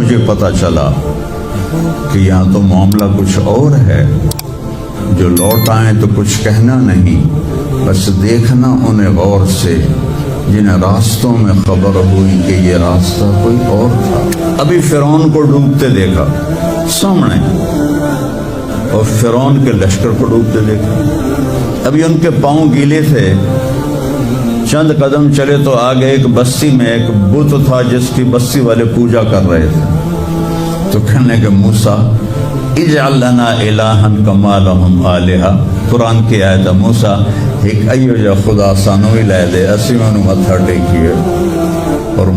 مجھے پتہ چلا کہ یہاں تو معاملہ کچھ اور ہے، جو لوٹ آئیں تو کچھ کہنا نہیں، بس دیکھنا انہیں غور سے جنہیں راستوں میں خبر ہوئی کہ یہ راستہ کوئی اور تھا۔ ابھی فرعون کو ڈوبتے دیکھا سامنے، اور فرعون کے لشکر کو ڈوبتے دیکھا۔ ابھی ان کے پاؤں گیلے تھے، چند قدم چلے تو آگے ایک بستی میں ایک بت تھا جس کی بستی والے پوجا کر رہے تھے، تو کہنے کہ موسیٰ اجعل لنا الہا کما لہم آلہہ، قرآن کی آیت ہے، موسیٰ ایک ایو جا خدا سانوی لے دے، اسی میں متھا ٹیکیے۔ اور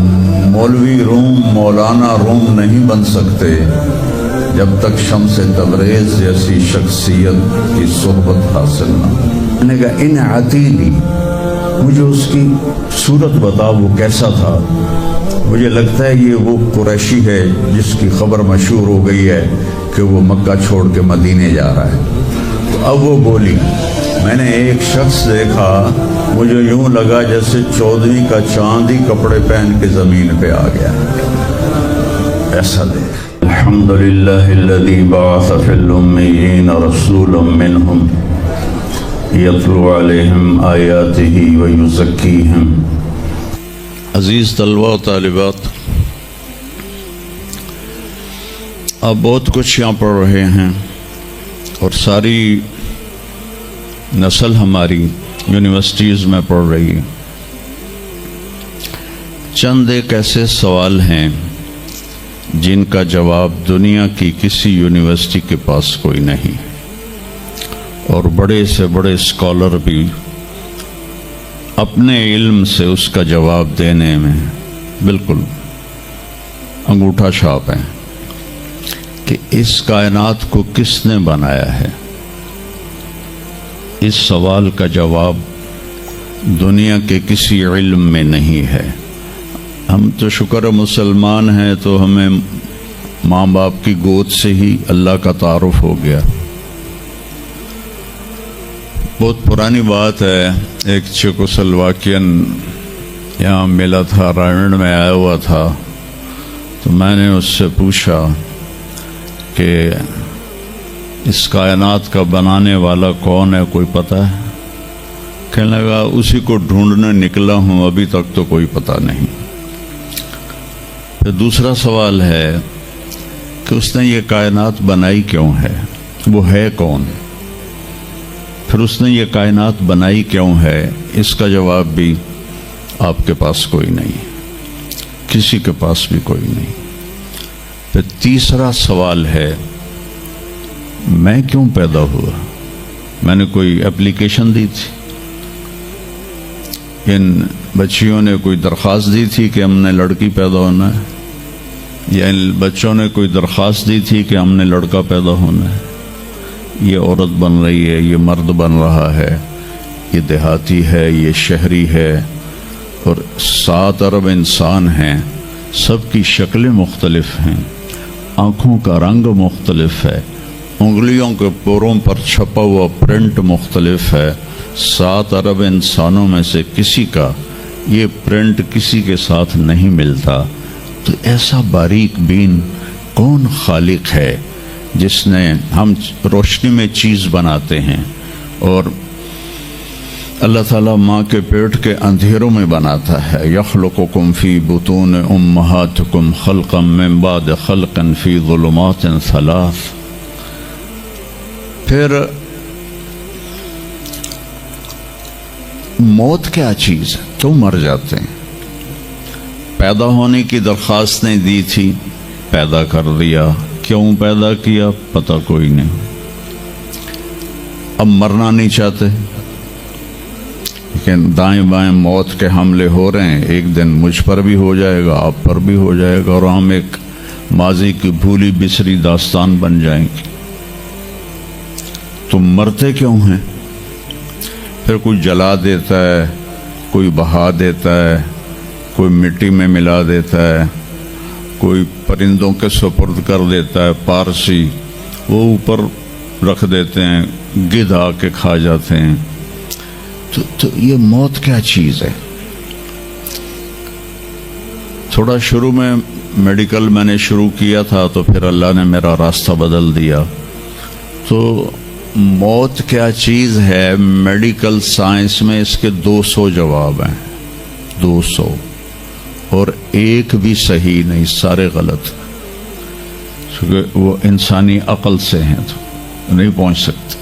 مولوی روم، مولانا روم نہیں بن سکتے جب تک شمس تبریز جیسی شخصیت کی صحبت حاصل نہ ہو۔ میں نے کہا ان عتیلی، مجھے اس کی صورت بتا، وہ کیسا تھا؟ مجھے لگتا ہے یہ وہ قریشی ہے جس کی خبر مشہور ہو گئی ہے کہ وہ مکہ چھوڑ کے مدینے جا رہا ہے۔ تو اب وہ بولی، میں نے ایک شخص دیکھا، مجھے یوں لگا جیسے 14ویں کا چاند ہی کپڑے پہن کے زمین پہ آ گیا، ایسا دیکھ۔ الحمدللہ الذی بعث فی الامیین رسولا منہم یتلو علیہم آیاتہ ویزکیہم۔ عزیز طلبہ و طالبات، آپ بہت کچھ یہاں پڑھ رہے ہیں، اور ساری نسل ہماری یونیورسٹیز میں پڑھ رہی ہے۔ چند ایک ایسے سوال ہیں جن کا جواب دنیا کی کسی یونیورسٹی کے پاس کوئی نہیں، اور بڑے سے بڑے اسکالر بھی اپنے علم سے اس کا جواب دینے میں بالکل انگوٹھا چھاپ ہیں کہ اس کائنات کو کس نے بنایا ہے۔ اس سوال کا جواب دنیا کے کسی علم میں نہیں ہے۔ ہم تو شکر مسلمان ہیں تو ہمیں ماں باپ کی گود سے ہی اللہ کا تعارف ہو گیا۔ بہت پرانی بات ہے، ایک چیکوسلواکین یہاں ملا تھا، رائنڈ میں آیا ہوا تھا، تو میں نے اس سے پوچھا کہ اس کائنات کا بنانے والا کون ہے، کوئی پتہ ہے؟ کہنے لگا اسی کو ڈھونڈنے نکلا ہوں، ابھی تک تو کوئی پتہ نہیں۔ پھر دوسرا سوال ہے کہ اس نے یہ کائنات بنائی کیوں ہے، وہ ہے کون؟ پھر اس نے یہ کائنات بنائی کیوں ہے، اس کا جواب بھی آپ کے پاس کوئی نہیں، کسی کے پاس بھی کوئی نہیں۔ پھر تیسرا سوال ہے میں کیوں پیدا ہوا؟ میں نے کوئی اپلیکیشن دی تھی؟ ان بچیوں نے کوئی درخواست دی تھی کہ ہم نے لڑکی پیدا ہونا ہے؟ یا ان بچوں نے کوئی درخواست دی تھی کہ ہم نے لڑکا پیدا ہونا ہے؟ یہ عورت بن رہی ہے، یہ مرد بن رہا ہے، یہ دیہاتی ہے، یہ شہری ہے، اور 7 ارب انسان ہیں، سب کی شکلیں مختلف ہیں، آنکھوں کا رنگ مختلف ہے، انگلیوں کے پوروں پر چھپا ہوا پرنٹ مختلف ہے۔ 7 ارب انسانوں میں سے کسی کا یہ پرنٹ کسی کے ساتھ نہیں ملتا۔ تو ایسا باریک بین کون خالق ہے جس نے، ہم روشنی میں چیز بناتے ہیں اور اللہ تعالیٰ ماں کے پیٹ کے اندھیروں میں بناتا ہے۔ یخلقکم فی بطون امہاتکم خلقا من بعد خلق فی ظلمات 3۔ پھر موت کیا چیز ہے، کیوں مر جاتے ہیں؟ پیدا ہونے کی درخواست نہیں دی تھی، پیدا کر دیا، کیوں پیدا کیا پتہ کوئی نہیں۔ اب مرنا نہیں چاہتے، لیکن دائیں بائیں موت کے حملے ہو رہے ہیں، ایک دن مجھ پر بھی ہو جائے گا، آپ پر بھی ہو جائے گا، اور ہم ایک ماضی کی بھولی بسری داستان بن جائیں گے۔ تم مرتے کیوں ہیں؟ پھر کوئی جلا دیتا ہے، کوئی بہا دیتا ہے، کوئی مٹی میں ملا دیتا ہے، کوئی پرندوں کے سپرد کر دیتا ہے، پارسی وہ اوپر رکھ دیتے ہیں، گدھ آ کے کھا جاتے ہیں۔ تو یہ موت کیا چیز ہے؟ تھوڑا شروع میں میڈیکل میں نے شروع کیا تھا تو پھر اللہ نے میرا راستہ بدل دیا. تو موت کیا چیز ہے؟ میڈیکل سائنس میں اس کے 200 جواب ہیں، 200، اور ایک بھی صحیح نہیں، سارے غلط، کیونکہ وہ انسانی عقل سے ہیں تو نہیں پہنچ سکتے.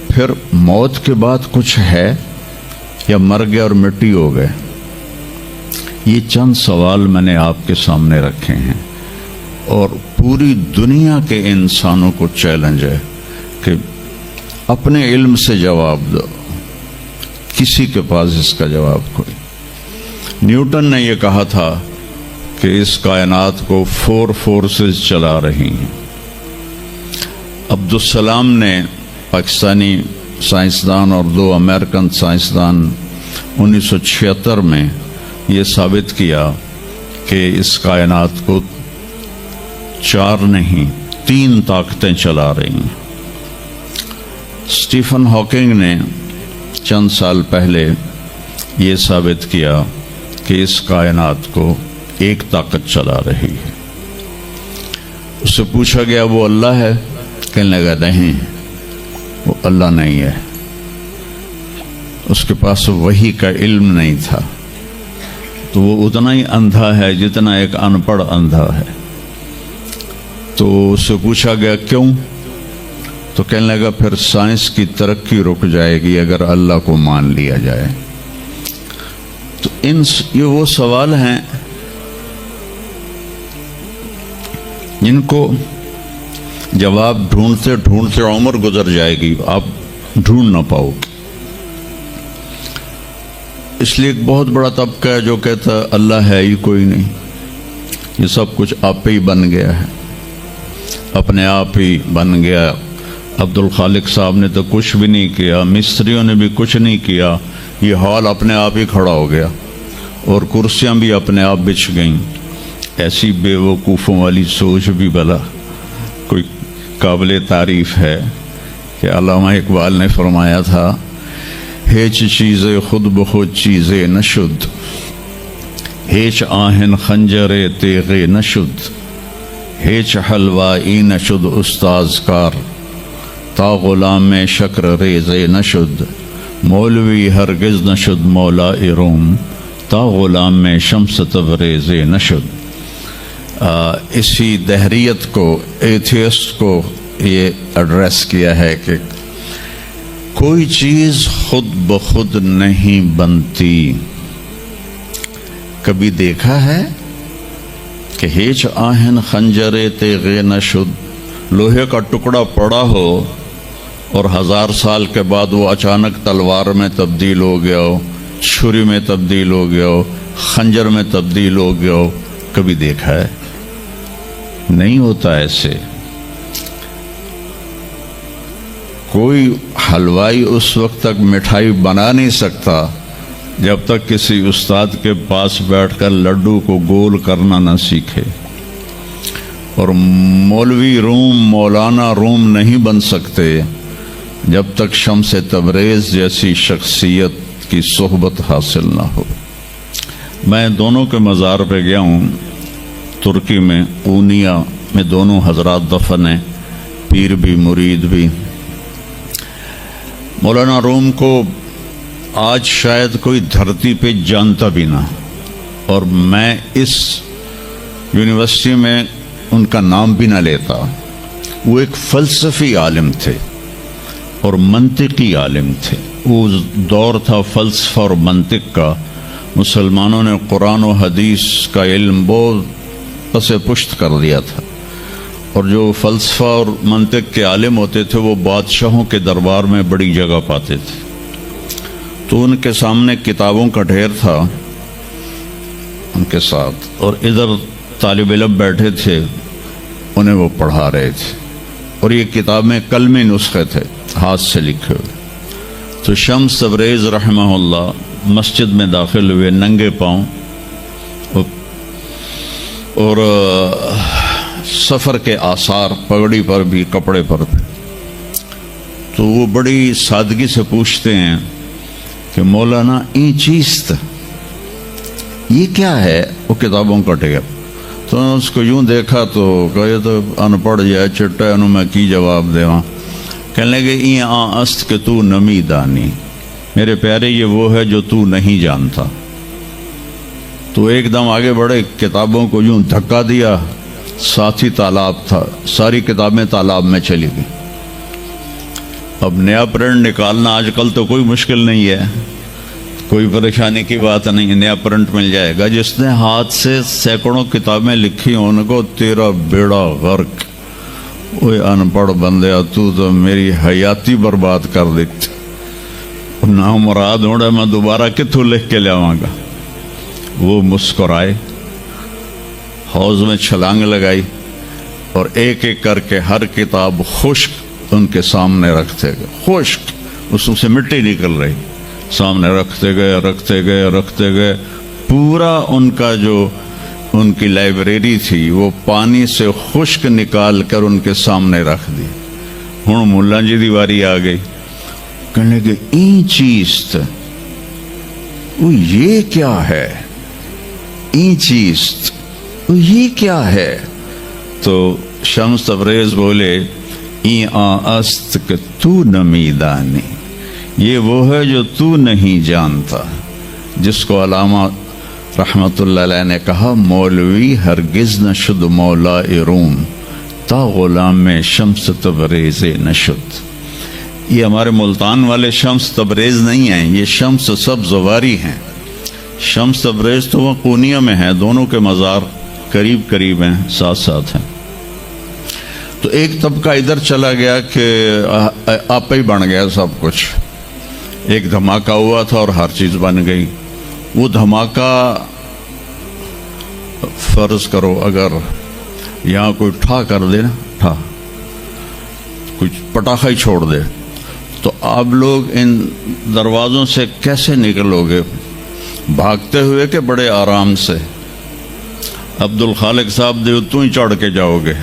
پھر موت کے بعد کچھ ہے یا مر گئے اور مٹی ہو گئے؟ یہ چند سوال میں نے آپ کے سامنے رکھے ہیں، اور پوری دنیا کے انسانوں کو چیلنج ہے کہ اپنے علم سے جواب دو. کسی کے پاس اس کا جواب کوئی. نیوٹن نے یہ کہا تھا کہ اس کائنات کو 4 فورسز چلا رہی ہیں. عبدالسلام نے، پاکستانی سائنسدان اور 2 امریکن سائنسدان، 1976 میں یہ ثابت کیا کہ اس کائنات کو 4 نہیں 3 طاقتیں چلا رہی ہیں. اسٹیفن ہاکنگ نے چند سال پہلے یہ ثابت کیا کہ اس کائنات کو ایک طاقت چلا رہی ہے. اس سے پوچھا گیا وہ اللہ ہے؟ کہنے لگا نہیں، وہ اللہ نہیں ہے. اس کے پاس وحی کا علم نہیں تھا، تو وہ اتنا ہی اندھا ہے جتنا ایک ان پڑھ اندھا ہے. تو اس سے پوچھا گیا کیوں؟ تو کہنے لگا پھر سائنس کی ترقی رک جائے گی اگر اللہ کو مان لیا جائے. تو یہ وہ سوال ہیں جن کو جواب ڈھونڈتے ڈھونڈتے عمر گزر جائے گی، آپ ڈھونڈ نہ پاؤ گے. اس لیے ایک بہت بڑا طبقہ ہے جو کہتا ہے اللہ ہے ہی کوئی نہیں، یہ سب کچھ آپ پہ ہی بن گیا ہے، اپنے آپ ہی بن گیا. عبد الخالق صاحب نے تو کچھ بھی نہیں کیا، مستریوں نے بھی کچھ نہیں کیا، یہ ہال اپنے آپ ہی کھڑا ہو گیا اور کرسیاں بھی اپنے آپ بچھ گئیں. ایسی بے وقوفوں والی سوچ بھی بلا کوئی قابل تعریف ہے کہ علامہ اقبال نے فرمایا تھا ہیچ چیزیں خود بخود چیزیں نشد، ہیچ آہن خنجر تیغ نشد، ہیچ حلوائی نشد استاذ کار، تا غلام شکر ریز نشد، مولوی ہرگز نشد مولا روم، تا غلام شمس تبریز نشد. اسی دہریت کو، ایتھیسٹ کو یہ ایڈریس کیا ہے کہ کوئی چیز خود بخود نہیں بنتی. کبھی دیکھا ہے کہ ہیچ آہن خنجر تیغ نشد، لوہے کا ٹکڑا پڑا ہو اور 1000 سال کے بعد وہ اچانک تلوار میں تبدیل ہو گیا ہو، چھری میں تبدیل ہو گیا ہو، خنجر میں تبدیل ہو گیا ہو؟ کبھی دیکھا ہے؟ نہیں ہوتا ایسے. کوئی حلوائی اس وقت تک مٹھائی بنا نہیں سکتا جب تک کسی استاد کے پاس بیٹھ کر لڈو کو گول کرنا نہ سیکھے، اور مولوی روم، مولانا روم نہیں بن سکتے جب تک شمس تبریز جیسی شخصیت کی صحبت حاصل نہ ہو. میں دونوں کے مزار پہ گیا ہوں، ترکی میں اونیا میں دونوں حضرات دفن ہیں، پیر بھی مرید بھی. مولانا روم کو آج شاید کوئی دھرتی پہ جانتا بھی نہ، اور میں اس یونیورسٹی میں ان کا نام بھی نہ لیتا. وہ ایک فلسفی عالم تھے اور منطقی عالم تھے. وہ دور تھا فلسفہ اور منطق کا. مسلمانوں نے قرآن و حدیث کا علم بہت پس پشت کر دیا تھا، اور جو فلسفہ اور منطق کے عالم ہوتے تھے وہ بادشاہوں کے دربار میں بڑی جگہ پاتے تھے. تو ان کے سامنے کتابوں کا ڈھیر تھا ان کے ساتھ، اور ادھر طالب علم بیٹھے تھے، انہیں وہ پڑھا رہے تھے، اور یہ کتابیں کلمی نسخے تھے ہاتھ سے لکھے ہوئے. تو شمس تبریز رحمہ اللہ مسجد میں داخل ہوئے ننگے پاؤں، اور سفر کے آثار پگڑی پر بھی، کپڑے پر بھی. تو وہ بڑی سادگی سے پوچھتے ہیں کہ مولانا این چیست؟ یہ کیا ہے؟ وہ کتابوں کا ڈھیر۔ تو نے اس کو یوں دیکھا تو کہے تو ان پڑھ جائے چٹا انہوں میں کی جواب دے وہاں، کہنے لگے این است کہ تو نمی دانی، میرے پیارے یہ وہ ہے جو تو نہیں جانتا۔ تو ایک دم آگے بڑھے، کتابوں کو یوں دھکا دیا، ساتھ ہی تالاب تھا، ساری کتابیں تالاب میں چلی گئی۔ اب نیا پرنٹ نکالنا آج کل تو کوئی مشکل نہیں ہے، کوئی پریشانی کی بات نہیں، نیا پرنٹ مل جائے گا۔ جس نے ہاتھ سے سینکڑوں کتابیں لکھی ان کو تیرا بیڑا غرق، وہ ان پڑھ بندیا تو میری حیاتی برباد کر دیتی، نہ مراد ہوڑا میں دوبارہ کتوں لکھ کے لیاواں گا۔ وہ مسکرائے، حوض میں چھلانگ لگائی اور ایک ایک کر کے ہر کتاب خشک ان کے سامنے رکھتے گئے، خشک، اس سے مٹی نکل رہی، سامنے رکھتے گئے، پورا ان کا جو ان کی لائبریری تھی وہ پانی سے خشک نکال کر ان کے سامنے رکھ دی۔ ہوں ملا جی دی واری آ گئی، کہنے لگے این چیز تھا، وہ یہ کیا ہے؟ این چیز وہ یہ کیا ہے؟ تو شمس تبریز بولے این است کہ تو نمی دانی، یہ وہ ہے جو تو نہیں جانتا، جس کو علامہ رحمت اللہ علیہ نے کہا مولوی ہرگز نہ شد مولا روم تا غلام میں شمس تبریز نشد۔ یہ ہمارے ملتان والے شمس تبریز نہیں ہیں، یہ شمس سب زواری ہیں۔ شمس تبریز تو وہ قونیہ میں ہیں، دونوں کے مزار قریب قریب ہیں، ساتھ ساتھ ہیں۔ تو ایک طبقہ ادھر چلا گیا کہ آپ ہی بن گیا سب کچھ، ایک دھماکہ ہوا تھا اور ہر چیز بن گئی۔ وہ دھماکہ فرض کرو اگر یہاں کوئی ٹھا کر دے نا، ٹھا کچھ پٹاخہ ہی چھوڑ دے تو آپ لوگ ان دروازوں سے کیسے نکلو گے؟ بھاگتے ہوئے کہ بڑے آرام سے؟ عبد الخالق صاحب دے تو ہی چڑھ کے جاؤ گے،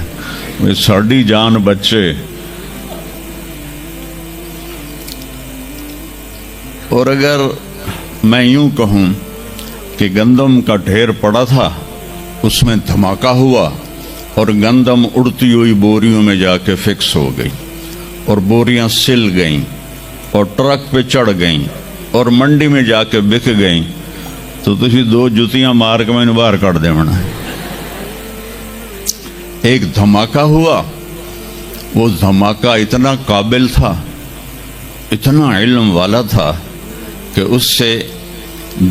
ساڑی جان بچے۔ اور اگر میں یوں کہوں کہ گندم کا ڈھیر پڑا تھا، اس میں دھماکہ ہوا اور گندم اڑتی ہوئی بوریوں میں جا کے فکس ہو گئی اور بوریاں سل گئیں اور ٹرک پہ چڑھ گئیں اور منڈی میں جا کے بک گئیں، تو تسی دو جتیاں مار کے میں نے باہر کر دے منا۔ ایک دھماکہ ہوا، وہ دھماکہ اتنا قابل تھا، اتنا علم والا تھا کہ اس سے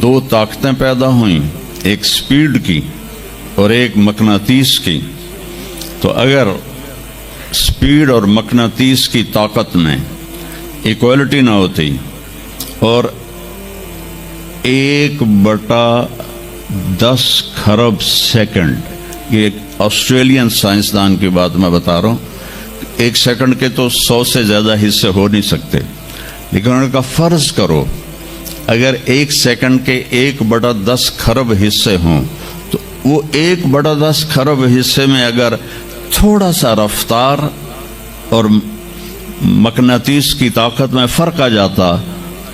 دو طاقتیں پیدا ہوئیں، ایک سپیڈ کی اور ایک مقناطیس کی۔ تو اگر سپیڈ اور مقناطیس کی طاقت میں ایکوالٹی نہ ہوتی اور 1/10 خرب سیکنڈ، یہ ایک آسٹریلین سائنسدان کی بات میں بتا رہا ہوں، 1 سیکنڈ کے تو 100 سے زیادہ حصے ہو نہیں سکتے، لیکن انہوں نے کہا فرض کرو اگر 1 سیکنڈ کے 1/10 خرب حصے ہوں تو وہ 1/10 خرب حصے میں اگر تھوڑا سا رفتار اور مقناطیس کی طاقت میں فرق آ جاتا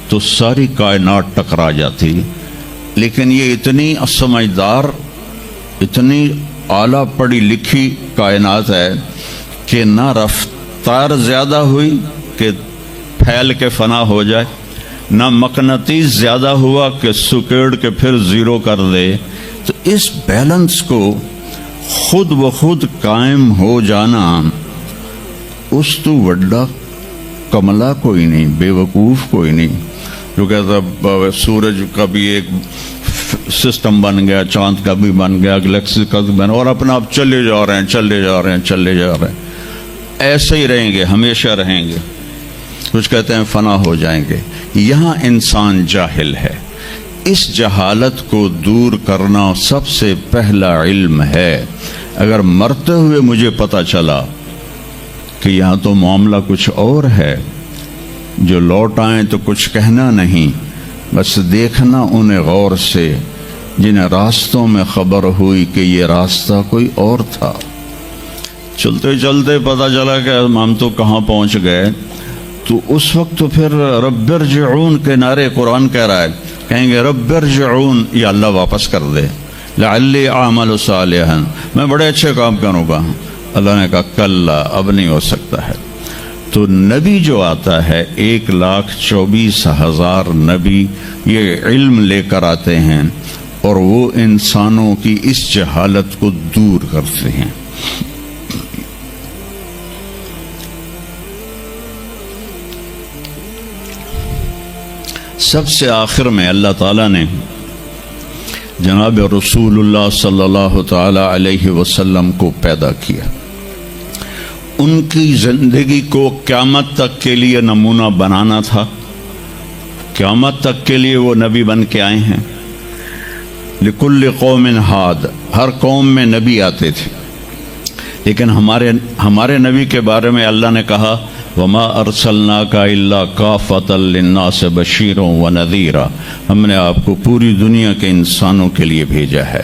تو ساری کائنات ٹکرا جاتی۔ لیکن یہ اتنی سمجھدار، اتنی اعلیٰ پڑھی لکھی کائنات ہے کہ نہ رفتار زیادہ ہوئی کہ پھیل کے فنا ہو جائے، نہ مقناطیس زیادہ ہوا کہ سکیڑ کے پھر زیرو کر دے۔ تو اس بیلنس کو خود بخود قائم ہو جانا، اس تو وڈا کملا کوئی نہیں، بے وقوف کوئی نہیں۔ جو کہتا سورج کا بھی ایک سسٹم بن گیا، چاند کا بھی بن گیا، گلیکسی کا بھی بن، اور اپنا آپ چلے جا رہے ہیں، ایسے ہی رہیں گے، ہمیشہ رہیں گے۔ کچھ کہتے ہیں فنا ہو جائیں گے۔ یہاں انسان جاہل ہے، اس جہالت کو دور کرنا سب سے پہلا علم ہے۔ اگر مرتے ہوئے مجھے پتہ چلا کہ یہاں تو معاملہ کچھ اور ہے، جو لوٹ آئیں تو کچھ کہنا نہیں، بس دیکھنا انہیں غور سے جنہیں راستوں میں خبر ہوئی کہ یہ راستہ کوئی اور تھا۔ چلتے چلتے پتہ چلا کہ ہم تو کہاں پہنچ گئے، تو اس وقت تو پھر رب ارجعون کے نعرے قرآن کہہ رہا ہے، کہیں گے رب ارجعون، یا اللہ واپس کر دے، لعلی اعمل صالحا، میں بڑے اچھے کام کروں گا۔ اللہ نے کہا کلا، اب نہیں ہو سکتا ہے۔ تو نبی جو آتا ہے 1,24,000 نبی یہ علم لے کر آتے ہیں اور وہ انسانوں کی اس جہالت کو دور کرتے ہیں۔ سب سے آخر میں اللہ تعالیٰ نے جناب رسول اللہ صلی اللہ تعالی علیہ وسلم کو پیدا کیا، ان کی زندگی کو قیامت تک کے لیے نمونہ بنانا تھا، قیامت تک کے لیے وہ نبی بن کے آئے ہیں۔ لکل قوم ہاد، ہر قوم میں نبی آتے تھے، لیکن ہمارے نبی کے بارے میں اللہ نے کہا وما ارسلناک الا کافۃ للناس بشیرا ونذیرا، ہم نے آپ کو پوری دنیا کے انسانوں کے لیے بھیجا ہے۔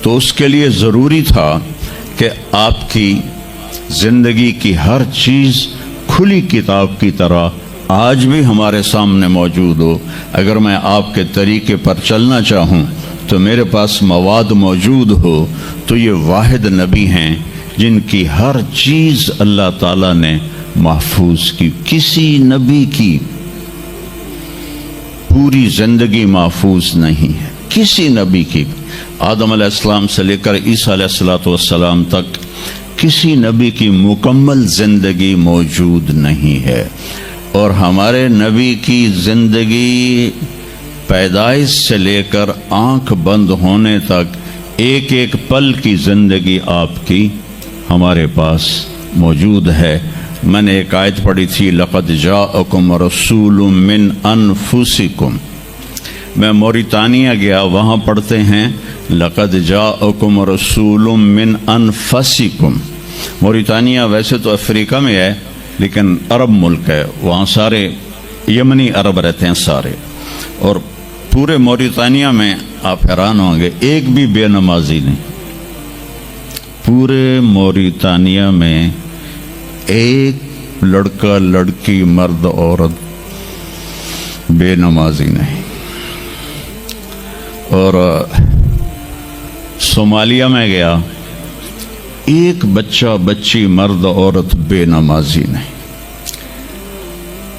تو اس کے لیے ضروری تھا کہ آپ کی زندگی کی ہر چیز کھلی کتاب کی طرح آج بھی ہمارے سامنے موجود ہو۔ اگر میں آپ کے طریقے پر چلنا چاہوں تو میرے پاس مواد موجود ہو، تو یہ واحد نبی ہیں جن کی ہر چیز اللہ تعالیٰ نے محفوظ کی۔ کسی نبی کی پوری زندگی محفوظ نہیں ہے، کسی نبی کی، آدم علیہ السلام سے لے کر عیسیٰ علیہ السلام تک کسی نبی کی مکمل زندگی موجود نہیں ہے۔ اور ہمارے نبی کی زندگی پیدائش سے لے کر آنکھ بند ہونے تک ایک ایک پل کی زندگی آپ کی ہمارے پاس موجود ہے۔ میں نے ایک آیت پڑھی تھی لقد جاءکم رسول من انفسکم، میں موریتانیہ گیا، وہاں پڑھتے ہیں لقد جاءکم رسول من انفسکم۔ موریتانیہ ویسے تو افریقہ میں ہے لیکن عرب ملک ہے، وہاں سارے یمنی عرب رہتے ہیں سارے، اور پورے موریتانیہ میں آپ حیران ہوں گے ایک بھی بے نمازی نہیں، پورے موریتانیہ میں ایک لڑکا لڑکی مرد عورت بے نمازی نہیں۔ اور صومالیہ میں گیا، ایک بچہ بچی مرد عورت بے نمازی نہیں۔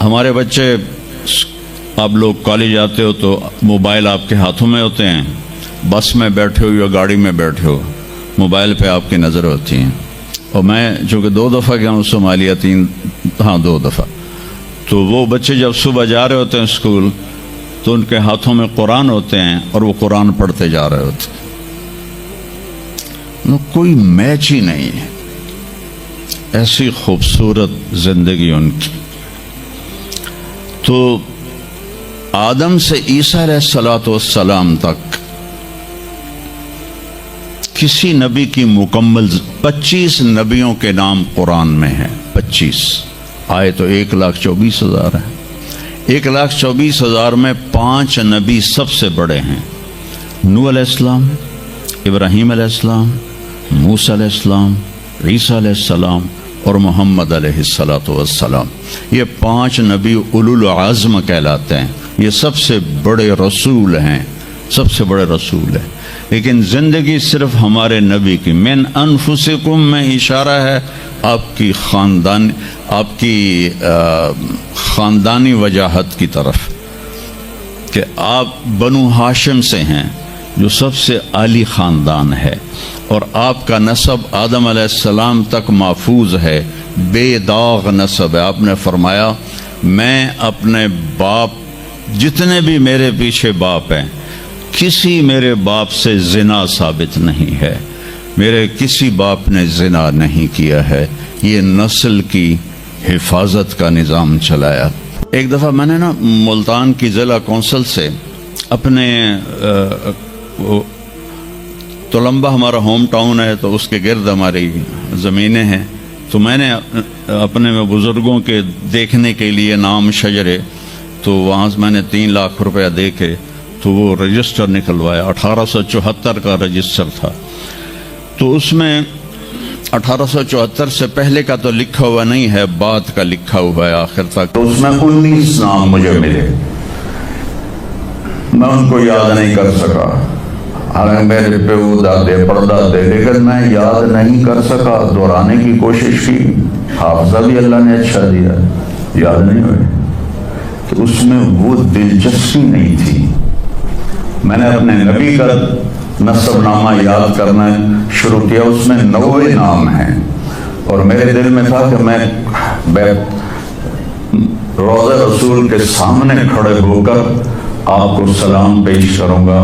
ہمارے بچے، آپ لوگ کالج آتے ہو تو موبائل آپ کے ہاتھوں میں ہوتے ہیں، بس میں بیٹھے ہو یا گاڑی میں بیٹھے ہو، موبائل پہ آپ کی نظر ہوتی ہیں۔ اور میں چونکہ 2 دفعہ گیا ہوں صومالیہ، 2 دفعہ، تو وہ بچے جب صبح جا رہے ہوتے ہیں اسکول تو ان کے ہاتھوں میں قرآن ہوتے ہیں اور وہ قرآن پڑھتے جا رہے ہوتے ہیں، کوئی میچ ہی نہیں ہے، ایسی خوبصورت زندگی ان کی۔ تو آدم سے عیسیٰ علیہ السلام تک کسی نبی کی مکمل 25 نبیوں کے نام قرآن میں ہیں، 25 آئے تو 1,24,000 ہیں۔ 1,24,000 میں 5 نبی سب سے بڑے ہیں، نوح علیہ السلام، ابراہیم علیہ السلام، موسیٰ علیہ السلام، عیسیٰ علیہ السلام اور محمد علیہ السلام۔ یہ 5 نبی اولو العزم کہلاتے ہیں، یہ سب سے بڑے رسول ہیں، سب سے بڑے رسول ہیں۔ لیکن زندگی صرف ہمارے نبی کی، من انفسکم میں اشارہ ہے آپ کی خاندانی وجاہت کی طرف، کہ آپ بنو ہاشم سے ہیں جو سب سے عالی خاندان ہے، اور آپ کا نسب آدم علیہ السلام تک محفوظ ہے، بے داغ نسب ہے۔ آپ نے فرمایا میں اپنے باپ، جتنے بھی میرے پیچھے باپ ہیں، کسی میرے باپ سے زنا ثابت نہیں ہے، میرے کسی باپ نے زنا نہیں کیا ہے۔ یہ نسل کی حفاظت کا نظام چلایا۔ ایک دفعہ میں نے ملتان کی ضلع کونسل سے اپنے تلمبہ ہمارا ہوم ٹاؤن ہے تو اس کے گرد ہماری زمینیں ہیں، تو میں نے اپنے بزرگوں کے دیکھنے کے لیے نام شجرے، تو وہاں سے میں نے 3 لاکھ روپیہ دے کے تو وہ رجسٹر نکلوایا، 1874 کا رجسٹر تھا۔ تو اس میں 1874 سے پہلے کا تو لکھا ہوا نہیں ہے، بعد کا لکھا ہوا ہے آخر تک۔ تو اس میں 19 نام مجھے ملے، میں ان کو یاد نہیں کر سکا، حالانکہ میرے پہ وہ دادے پردادے، لیکن میں یاد نہیں کر سکا، دہرانے کی کوشش کی، حافظہ بھی اللہ نے اچھا دیا، یاد نہیں ہوئے۔ تو اس میں وہ دلچسپی نہیں تھی۔ میں نے اپنے نبی کا نسب نامہ یاد کرنا شروع کیا، اس میں 90 نام ہیں، اور میرے دل میں تھا کہ میں روضہ رسول کے سامنے کھڑے ہو کر آپ کو سلام پیش کروں گا،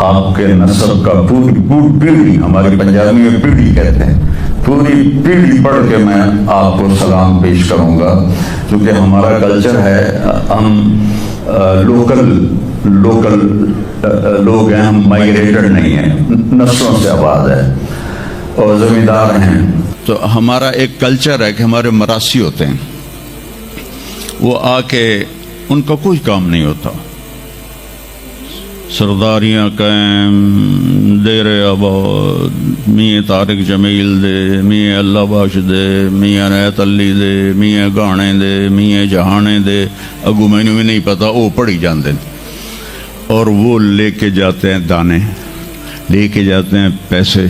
آپ کے نسب کا پوری پیڑھی، ہماری پنجابی میں پیڑھی کہتے ہیں، پوری پیڑھی پڑھ کے میں آپ کو سلام پیش کروں گا، کیونکہ ہمارا کلچر ہے، ہم لوکل لوگ ہیں، ہم مائگریٹڈ نہیں ہیں، نسلوں سے آباد ہے اور زمیندار ہیں۔ تو ہمارا ایک کلچر ہے کہ ہمارے مراسی ہوتے ہیں، وہ آ کے ان کا کوئی کام نہیں ہوتا، سرداریاں قائم، دیر آباد، میاں طارق جمیل دے، میاں اللہ بخش دے، میاں نیت علی دے، میاں گانے دے، میاں جہانے دے، اگو مینو بھی نہیں پتا، وہ پڑھی جاندے اور وہ لے کے جاتے ہیں دانے، لے کے جاتے ہیں پیسے،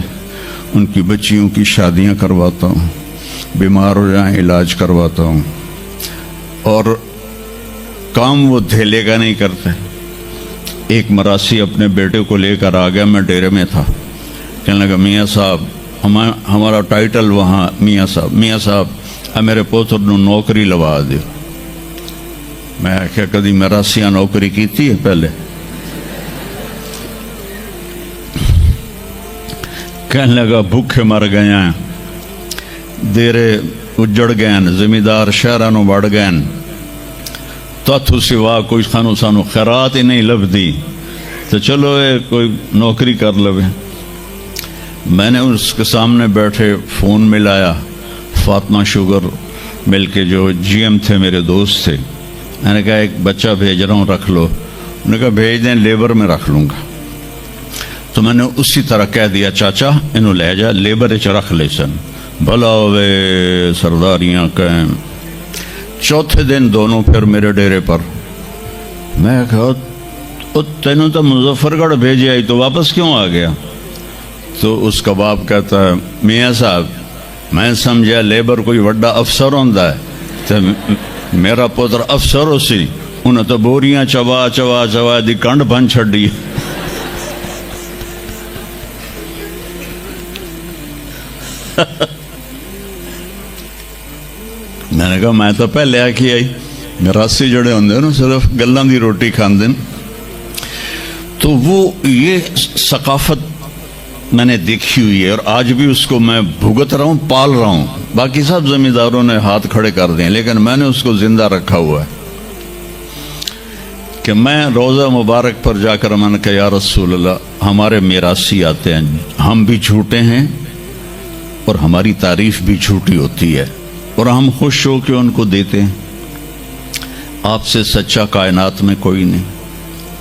ان کی بچیوں کی شادیاں کرواتا ہوں، بیمار ہو جائیں علاج کرواتا ہوں، اور کام وہ دھیلے کا نہیں کرتے۔ ایک مراسی اپنے بیٹے کو لے کر آ گیا، میں ڈیرے میں تھا، کہنے لگا میاں صاحب ہمارا ٹائٹل وہاں میاں صاحب میرے پوتر نو نوکری لوا دیو۔ میں کیا کدی مراسیاں نوکری کیتی ہے پہلے؟ کہنے لگا بھوکے مر گئے ہیں، دیرے اجڑ گئے ہیں، زمیندار شہرانوں بڑھ گئے ہیں، تو سوا کوئی سانو خیرات ہی نہیں لبدی، تو چلو کوئی نوکری کر لوے۔ میں نے اس کے سامنے بیٹھے فون ملایا، فاطمہ شوگر مل کے جو جی ایم تھے میرے دوست تھے، میں نے کہا ایک بچہ بھیج رہا ہوں رکھ لو، انہوں نے کہا بھیج دیں، لیبر میں رکھ لوں گا۔ تو میں نے اسی طرح کہہ دیا چاچا انہوں لے جا، لیبر چ رکھ لے سن، بھلا ہوئے سرداریاں قائم۔ چوتھے دن دونوں پھر میرے ڈیرے پر، میں کہا تینوں تو مظفر گڑھ بھیجے آئی تو واپس کیوں آ گیا؟ تو اس کا باپ کہتا ہے میاں صاحب میں سمجھا لیبر کوئی وڈا افسر ہوندا ہے، تو میرا پوتر افسر ہو سی، انہیں تو بوریاں چوا چوا چوا دی کنڈ بن چھڑی۔ میں نے کہا میں تو پہلے آ کے آئی، مراسی جڑے ہوندے نا صرف گلاں دی روٹی کھاندے۔ تو وہ یہ ثقافت میں نے دیکھی ہوئی ہے، اور آج بھی اس کو میں بھگت رہا ہوں، پال رہا ہوں۔ باقی سب زمینداروں نے ہاتھ کھڑے کر دیں، لیکن میں نے اس کو زندہ رکھا ہوا ہے کہ میں روزہ مبارک پر جا کر میں نے کہا یا رسول اللہ ہمارے میراثی آتے ہیں، ہم بھی جھوٹے ہیں اور ہماری تعریف بھی جھوٹی ہوتی ہے، اور ہم خوش ہو کے ان کو دیتے ہیں۔ آپ سے سچا کائنات میں کوئی نہیں،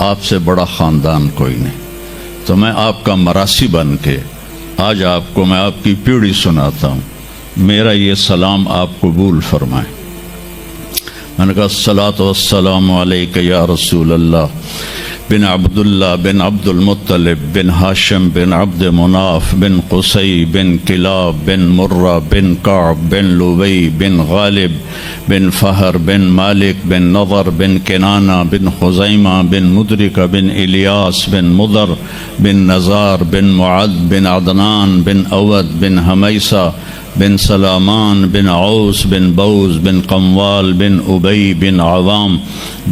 آپ سے بڑا خاندان کوئی نہیں، تو میں آپ کا مراسی بن کے آج آپ کو میں آپ کی پیڑھی سناتا ہوں، میرا یہ سلام آپ قبول فرمائیں۔ میں نے کہا الصلاۃ والسلام علیک یا رسول اللہ بن عبداللہ بن عبد المطلب بن ہاشم بن عبد مناف بن قصی بن کلاب بن مرہ بن کعب بن لبی بن غالب بن فہر بن مالک بن نضر بن کنانہ بن خزیمہ بن مدرکہ بن الیاس بن مضر بن نزار بن معد بن عدنان بن اود بن حمیسہ بن سلامان بن عوس بن بوز بن قموال بن ابی بن عوام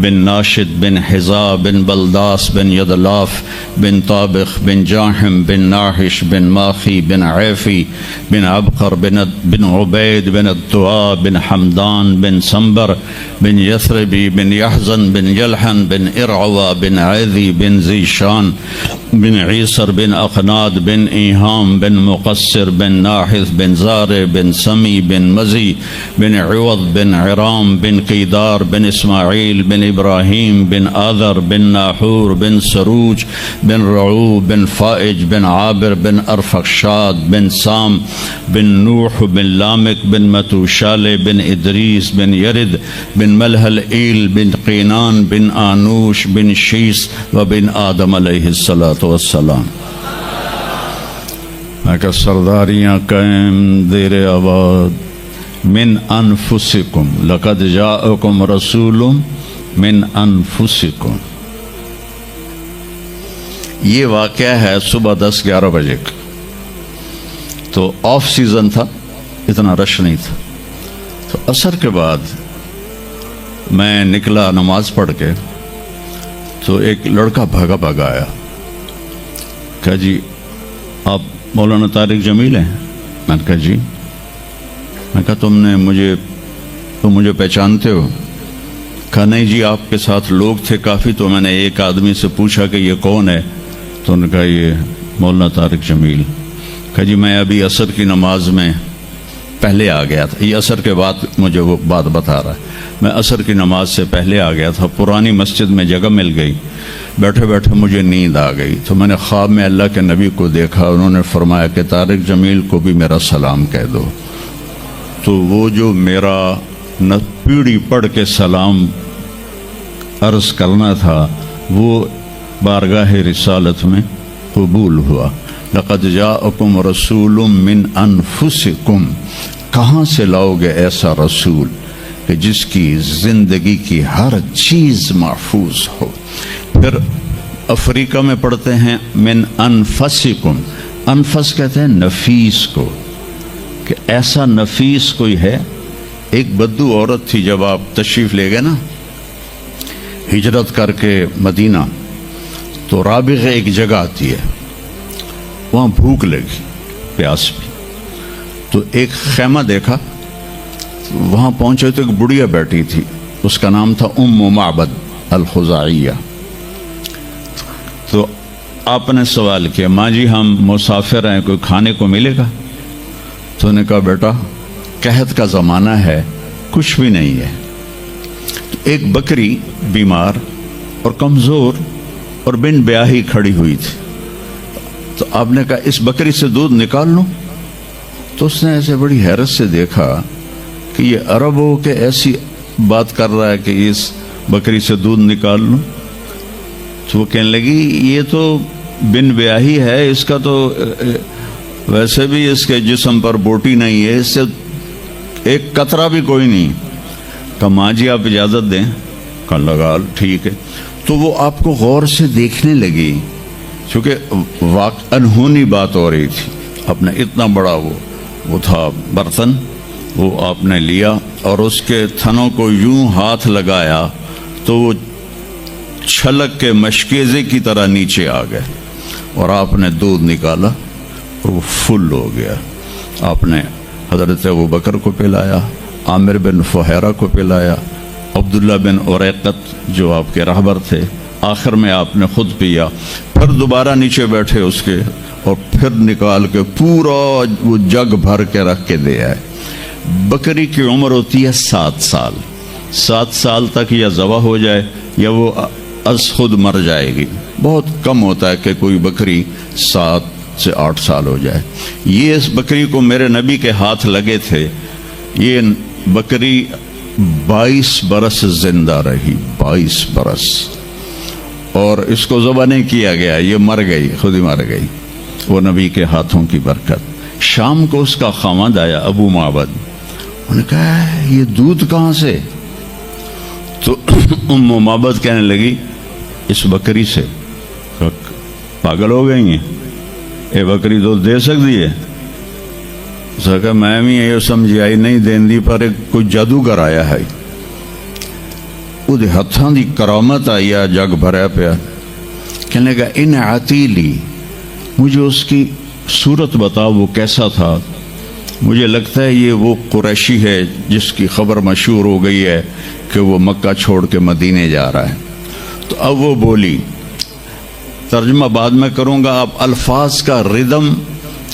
بن ناشد بن حزا بن بلداس بن یدلاف بن طابخ بن جاحم بن ناحش بن ماخی بن عیفی بن عبقر بن عبید بن الدعاء بن حمدان بن سنبر بن یثربی بن یحزن بن یلحن بن ارعوى بن عیذی بن زیشان بن عیسر بن اخناد بن ایہام بن مقصر بن ناحث بن زارع بن سمی بن مزی بن عوض بن عرام بن قیدار بن اسماعیل بن ابراہیم بن آذر بن ناحور بن سروج بن رعو بن فائج بن عابر بن ارفخشاد بن سام بن نوح بن لامک بن متوشال بن ادریس بن یرد بن ملحل ایل بن قینان بن آنوش بن شیس و بن آدم علیہ السلام. میں کہا سرداریاں قائم دیر آباد من انفسکم لقد جاءکم رسول من انفسکم. یہ واقعہ ہے صبح 10-11 بجے کا. تو آف سیزن تھا, اتنا رش نہیں تھا. تو عصر کے بعد میں نکلا نماز پڑھ کے, تو ایک لڑکا بھاگا بھاگا آیا. کہا جی آپ مولانا طارق جمیل ہیں؟ میں نے کہا جی. میں کہا تم مجھے پہچانتے ہو؟ کہا نہیں جی, آپ کے ساتھ لوگ تھے کافی, تو میں نے ایک آدمی سے پوچھا کہ یہ کون ہے, تو انہوں نے کہا یہ مولانا طارق جمیل. کہا جی میں ابھی عصر کی نماز میں پہلے آ گیا تھا. یہ عصر کے بعد مجھے وہ بات بتا رہا ہے. میں عصر کی نماز سے پہلے آ گیا تھا, پرانی مسجد میں جگہ مل گئی, بیٹھے بیٹھے مجھے نیند آ گئی. تو میں نے خواب میں اللہ کے نبی کو دیکھا, انہوں نے فرمایا کہ طارق جمیل کو بھی میرا سلام کہہ دو. تو وہ جو میرا پیڑھی پڑھ کے سلام عرض کرنا تھا وہ بارگاہ رسالت میں قبول ہوا. لقد جاءکم رسول من انفسکم. کہاں سے لاؤ گے ایسا رسول کہ جس کی زندگی کی ہر چیز محفوظ ہو. پھر افریقہ میں پڑھتے ہیں من انفسکم. انفس کہتے ہیں نفیس کو, کہ ایسا نفیس کوئی ہے. ایک بدو عورت تھی, جب آپ تشریف لے گئے نا ہجرت کر کے مدینہ, تو رابغہ ایک جگہ آتی ہے, وہاں بھوک لگی, پیاس بھی. تو ایک خیمہ دیکھا, وہاں پہنچے تو ایک بڑھیا بیٹھی تھی, اس کا نام تھا ام معبد الخزاعیہ. تو آپ نے سوال کیا, ماں جی ہم مسافر ہیں, کوئی کھانے کو ملے گا؟ تو نے کہا بیٹا قحط کا زمانہ ہے, کچھ بھی نہیں ہے. تو ایک بکری بیمار اور کمزور اور بن بیاہی کھڑی ہوئی تھی. تو آپ نے کہا اس بکری سے دودھ نکال لوں. تو اس نے ایسے بڑی حیرت سے دیکھا کہ یہ عرب ہو کے ایسی بات کر رہا ہے کہ اس بکری سے دودھ نکال لوں. تو وہ کہنے لگی یہ تو بن بیاہی ہے, اس کا تو ویسے بھی اس کے جسم پر بوٹی نہیں ہے, اس سے ایک قطرہ بھی کوئی نہیں. کہا ماں جی آپ اجازت دیں. کہا لگا ٹھیک ہے. تو وہ آپ کو غور سے دیکھنے لگی, چونکہ انہونی بات ہو رہی تھی. آپ نے اتنا بڑا وہ تھا برتن, وہ آپ نے لیا اور اس کے تھنوں کو یوں ہاتھ لگایا تو وہ چھلک کے مشکیزے کی طرح نیچے آ گئے, اور آپ نے دودھ نکالا اور وہ فل ہو گیا. آپ نے حضرت ابوبکر کو پلایا, عامر بن فہیرہ کو پلایا, عبداللہ بن اریقت جو آپ کے رہبر تھے, آخر میں آپ نے خود پیا. پھر دوبارہ نیچے بیٹھے اس کے, اور پھر نکال کے پورا وہ جگ بھر کے رکھ کے دے آئے. بکری کی عمر ہوتی ہے 7 سال. 7 سال تک یا ذبح ہو جائے یا وہ از خود مر جائے گی. بہت کم ہوتا ہے کہ کوئی بکری 7 سے 8 سال ہو جائے. یہ اس بکری کو میرے نبی کے ہاتھ لگے تھے, یہ بکری 22 برس زندہ رہی, 22 برس, اور اس کو ذبح نہیں کیا گیا, یہ مر گئی, خود ہی مر گئی, وہ نبی کے ہاتھوں کی برکت. شام کو اس کا خاوند آیا ابو معبد, انہوں نے کہا یہ دودھ کہاں سے؟ تو ام معبد کہنے لگی اس بکری سے. پاگل ہو گئی ہیں, یہ بکری دودھ دے سکتی ہے؟ اس نے کہا میں بھی یہ سمجھی آئی نہیں دین دی, پر کوئی جادوگر آیا ہے, وہ ہاتھاں دی کرامت آئی ہے, جگ بھریا پیا. کہنے لگا ان عتیلی, مجھے اس کی صورت بتاؤ وہ کیسا تھا. مجھے لگتا ہے یہ وہ قریشی ہے جس کی خبر مشہور ہو گئی ہے کہ وہ مکہ چھوڑ کے مدینے جا رہا ہے. تو اب وہ بولی, ترجمہ بعد میں کروں گا، آپ الفاظ کا ردم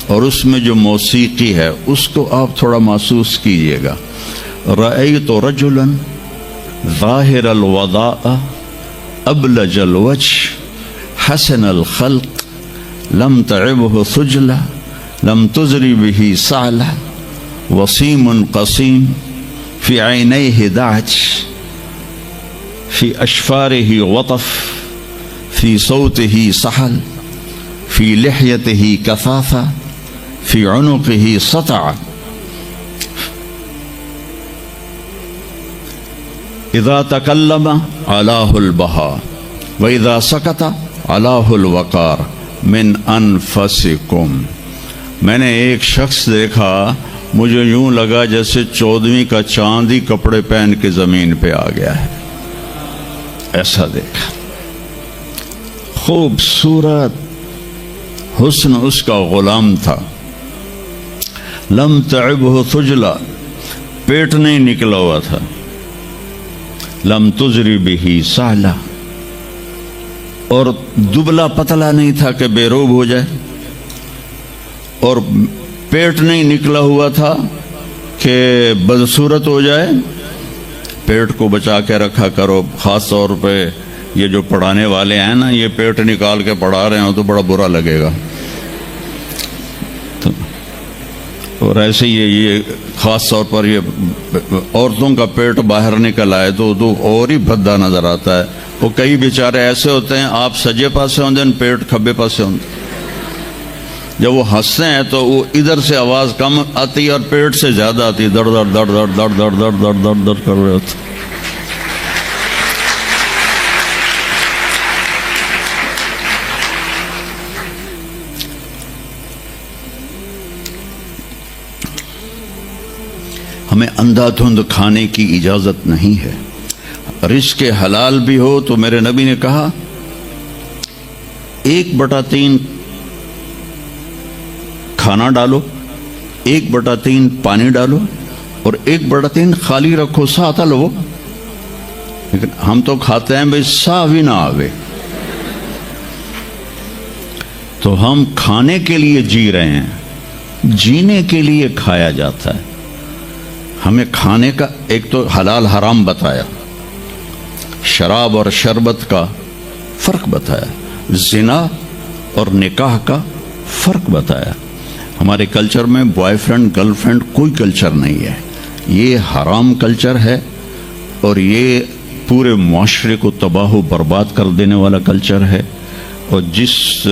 اور اس میں جو موسیقی ہے اس کو آپ تھوڑا محسوس کیجئے گا۔ رأیت رجلا ظاہر الوداء ابلج الوجه حسن الخلق لم تعبه ثجلة لم تزری به سعلة وسیم قسیم فی عینیہ دعج فی اشفارہ وطف فی صوتہ سحل فی لحیتہ کثافہ فی عنقہ سطع اذا تکلم علاہ البہا واذا سکت علاہ الوقار من انفسکم۔ میں نے ایک شخص دیکھا، مجھے یوں لگا جیسے 14ویں کا چاند ہی کپڑے پہن کے زمین پہ آ گیا ہے، ایسا دیکھا۔ خوبصورت حسن اس کا غلام تھا۔ لم تعبہ ثجلا، پیٹ نہیں نکلا ہوا تھا۔ لم تزری بہ سعلہ، اور دبلا پتلا نہیں تھا کہ بے روب ہو جائے، اور پیٹ نہیں نکلا ہوا تھا کہ بدصورت ہو جائے۔ پیٹ کو بچا کے رکھا کرو، خاص طور پہ یہ جو پڑھانے والے ہیں نا، یہ پیٹ نکال کے پڑھا رہے ہوں تو بڑا برا لگے گا۔ اور ایسے یہ خاص طور پر یہ عورتوں کا پیٹ باہر نکل آئے تو اور ہی بھدا نظر آتا ہے۔ وہ کئی بیچارے ایسے ہوتے ہیں، آپ سجے پاسے ہوندے ہیں، پیٹ کھبے پاسے ہوندے، جب وہ ہنستے ہیں تو وہ ادھر سے آواز کم آتی ہے اور پیٹ سے زیادہ آتی ہے، دڑ دڑ دڑ دڑ دڑ دڑ دڑ دڑ دڑ دڑ کر رہے ہوتے۔ ہمیں اندھا دھند کھانے کی اجازت نہیں ہے۔ رزق حلال بھی ہو تو میرے نبی نے کہا 1/3 کھانا ڈالو، 1/3 پانی ڈالو، اور 1/3 خالی رکھو، ساتھ لو۔ لیکن ہم تو کھاتے ہیں بھائی سا بھی نہ آوے، تو ہم کھانے کے لیے جی رہے ہیں، جینے کے لیے کھایا جاتا ہے۔ ہمیں کھانے کا ایک تو حلال حرام بتایا، شراب اور شربت کا فرق بتایا، زنا اور نکاح کا فرق بتایا۔ ہمارے کلچر میں بوائے فرینڈ گرل فرینڈ کوئی کلچر نہیں ہے، یہ حرام کلچر ہے، اور یہ پورے معاشرے کو تباہ و برباد کر دینے والا کلچر ہے۔ اور جس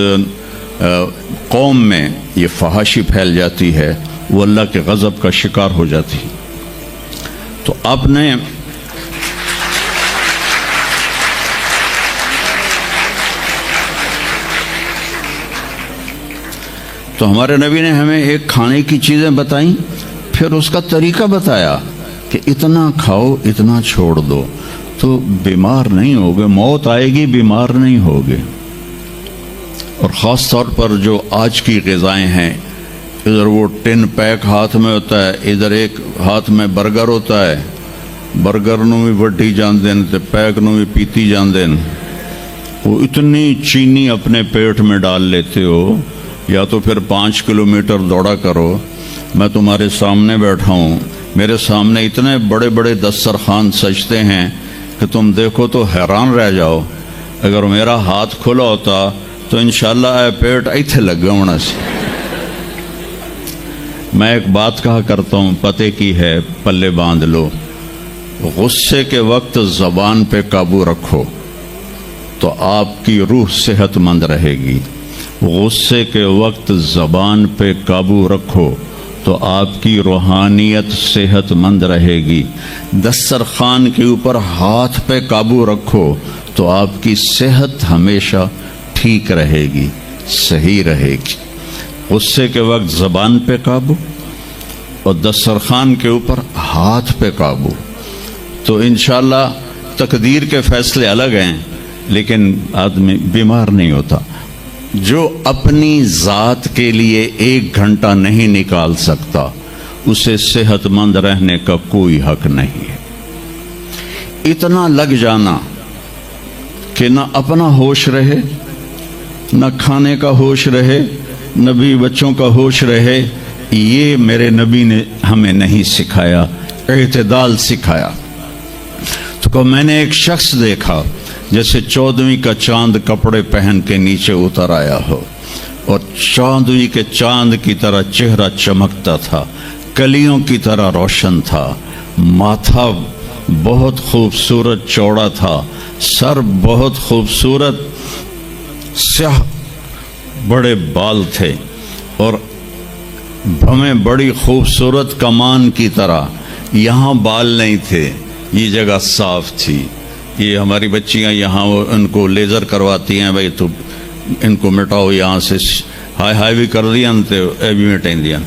قوم میں یہ فحاشی پھیل جاتی ہے وہ اللہ کے غضب کا شکار ہو جاتی ہے۔ تو آپ نے تو ہمارے نبی نے ہمیں ایک کھانے کی چیزیں بتائیں، پھر اس کا طریقہ بتایا کہ اتنا کھاؤ، اتنا چھوڑ دو، تو بیمار نہیں ہوگے، موت آئے گی، بیمار نہیں ہوگے۔ اور خاص طور پر جو آج کی غذائیں ہیں، ادھر وہ ٹن پیک ہاتھ میں ہوتا ہے، ادھر ایک ہاتھ میں برگر ہوتا ہے، برگر نو بھی وڈی جان دین تے پیک نو بھی پیتی جان دین۔ وہ اتنی چینی اپنے پیٹ میں ڈال لیتے ہو، یا تو پھر 5 کلومیٹر دوڑا کرو۔ میں تمہارے سامنے بیٹھا ہوں، میرے سامنے اتنے بڑے بڑے دسترخوان سجتے ہیں کہ تم دیکھو تو حیران رہ جاؤ۔ اگر میرا ہاتھ کھلا ہوتا تو انشاءاللہ اے پیٹ ایتھے لگا ہونا سی۔ میں ایک بات کہا کرتا ہوں، پتے کی ہے، پلے باندھ لو۔ غصے کے وقت زبان پہ قابو رکھو تو آپ کی روح صحت مند رہے گی۔ غصے کے وقت زبان پہ قابو رکھو تو آپ کی روحانیت صحت مند رہے گی۔ دسترخوان کے اوپر ہاتھ پہ قابو رکھو تو آپ کی صحت ہمیشہ ٹھیک رہے گی، صحیح رہے گی۔ غصے کے وقت زبان پہ قابو اور دسترخوان کے اوپر ہاتھ پہ قابو، تو انشاءاللہ تقدیر کے فیصلے الگ ہیں، لیکن آدمی بیمار نہیں ہوتا۔ جو اپنی ذات کے لیے 1 گھنٹہ نہیں نکال سکتا، اسے صحت مند رہنے کا کوئی حق نہیں ہے۔ اتنا لگ جانا کہ نہ اپنا ہوش رہے نہ کھانے کا ہوش رہے نہ بھی بچوں کا ہوش رہے، یہ میرے نبی نے ہمیں نہیں سکھایا، اعتدال سکھایا۔ تو کہ میں نے ایک شخص دیکھا جیسے 14ویں کا چاند کپڑے پہن کے نیچے اتر آیا ہو، اور 14ویں کے چاند کی طرح چہرہ چمکتا تھا، کلیوں کی طرح روشن تھا، ماتھا بہت خوبصورت چوڑا تھا، سر بہت خوبصورت سیاہ بڑے بال تھے، اور بھویں بڑی خوبصورت کمان کی طرح، یہاں بال نہیں تھے، یہ جگہ صاف تھی۔ یہ ہماری بچیاں یہاں ان کو لیزر کرواتی ہیں، بھائی تو ان کو مٹاؤ یہاں سے، ہائی ہائی بھی کر دیا تو اے بھی مٹائیں دیا۔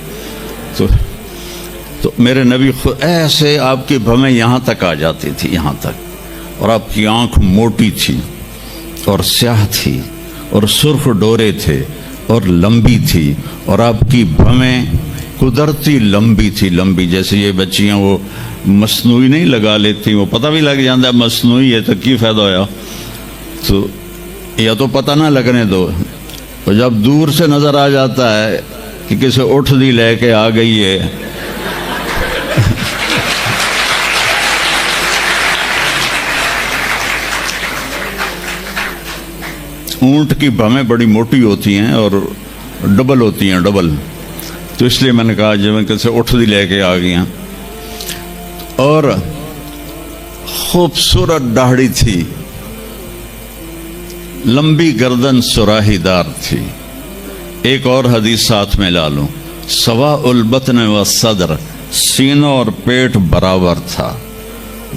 تو میرے نبی خود ایسے آپ کی بھویں یہاں تک آ جاتی تھی، یہاں تک، اور آپ کی آنکھ موٹی تھی اور سیاہ تھی اور سرخ ڈورے تھے اور لمبی تھی، اور آپ کی بھویں قدرتی لمبی تھی، لمبی جیسے یہ بچیاں وہ مصنوعی نہیں لگا لیتی، وہ پتہ بھی لگ جاتا ہے مصنوعی ہے تو کی فائدہ ہویا، تو یا تو پتہ نہ لگنے دو، اور جب دور سے نظر آ جاتا ہے کہ کسی اٹھ دی لے کے آ گئی ہے، اونٹ کی بھویں بڑی موٹی ہوتی ہیں اور ڈبل ہوتی ہیں، ڈبل، تو اس لیے میں نے کہا جب کیسے اٹھ دی لے کے آ گئی ہیں، اور خوبصورت داڑھی تھی، لمبی گردن سراہی دار تھی۔ ایک اور حدیث ساتھ میں لا لوں، سواء البطن والصدر، سینوں اور پیٹ برابر تھا،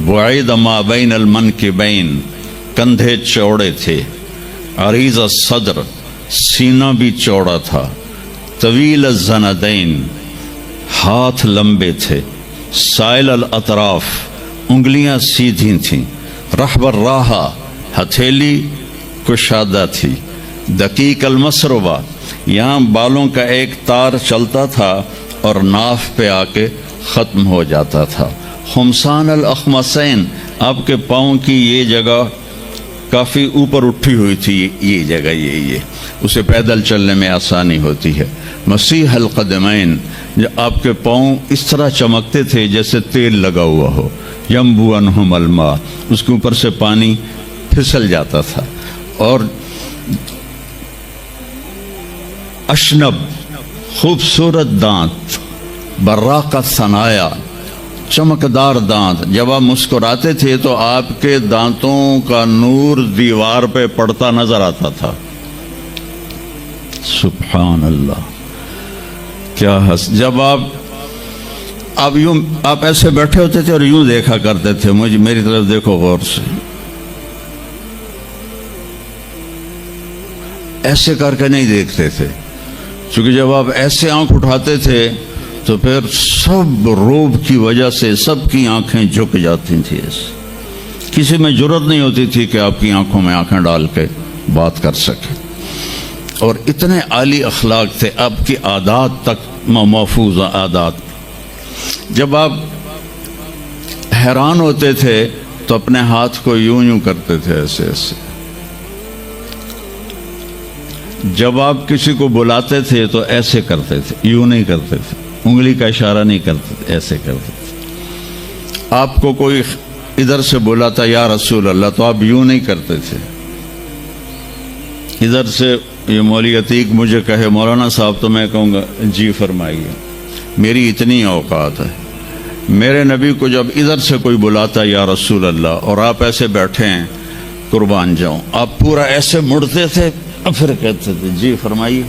بعید ما بین المنکبین، کندھے چوڑے تھے، عریض الصدر، سینہ بھی چوڑا تھا، طویل الزندین، ہاتھ لمبے تھے، سائل الاطراف، انگلیاں سیدھی تھیں، رحب الراحہ، ہتھیلی کشادہ تھی، دقیق المسربہ، یہاں بالوں کا ایک تار چلتا تھا اور ناف پہ آ کے ختم ہو جاتا تھا، خمسان الاخمسین، آپ کے پاؤں کی یہ جگہ کافی اوپر اٹھی ہوئی تھی، یہ جگہ یہ اسے پیدل چلنے میں آسانی ہوتی ہے، مسیح القدمین، آپ کے پاؤں اس طرح چمکتے تھے جیسے تیل لگا ہوا ہو، ینبو عنہم الماء، اس کے اوپر سے پانی پھسل جاتا تھا، اور اشنب، خوبصورت دانت، براق الثنایا، چمکدار دانت، جب آپ مسکراتے تھے تو آپ کے دانتوں کا نور دیوار پہ پڑتا نظر آتا تھا، سبحان اللہ، کیا جب آپ ایسے بیٹھے ہوتے تھے اور یوں دیکھا کرتے تھے، میری طرف دیکھو غور سے، ایسے کر کے نہیں دیکھتے تھے، چونکہ جب آپ ایسے آنکھ اٹھاتے تھے تو پھر سب روب کی وجہ سے سب کی آنکھیں جھک جاتی تھیں، کسی میں جرت نہیں ہوتی تھی کہ آپ کی آنکھوں میں آنکھیں ڈال کے بات کر سکے، اور اتنے عالی اخلاق تھے، آپ کی عادات تک محفوظ عادات۔ جب آپ حیران ہوتے تھے تو اپنے ہاتھ کو یوں کرتے تھے، ایسے ایسے، جب آپ کسی کو بلاتے تھے تو ایسے کرتے تھے، یوں نہیں کرتے تھے، انگلی کا اشارہ نہیں کرتے تھے، ایسے کرتے تھے۔ آپ کو کوئی ادھر سے بلاتا یا رسول اللہ تو آپ یوں نہیں کرتے تھے، ادھر سے یہ مولوی عتیق مجھے کہے مولانا صاحب تو میں کہوں گا جی فرمائیے، میری اتنی اوقات ہے۔ میرے نبی کو جب ادھر سے کوئی بلاتا یا رسول اللہ اور آپ ایسے بیٹھے ہیں، قربان جاؤں، آپ پورا ایسے مڑتے تھے، پھر کہتے تھے جی فرمائیے،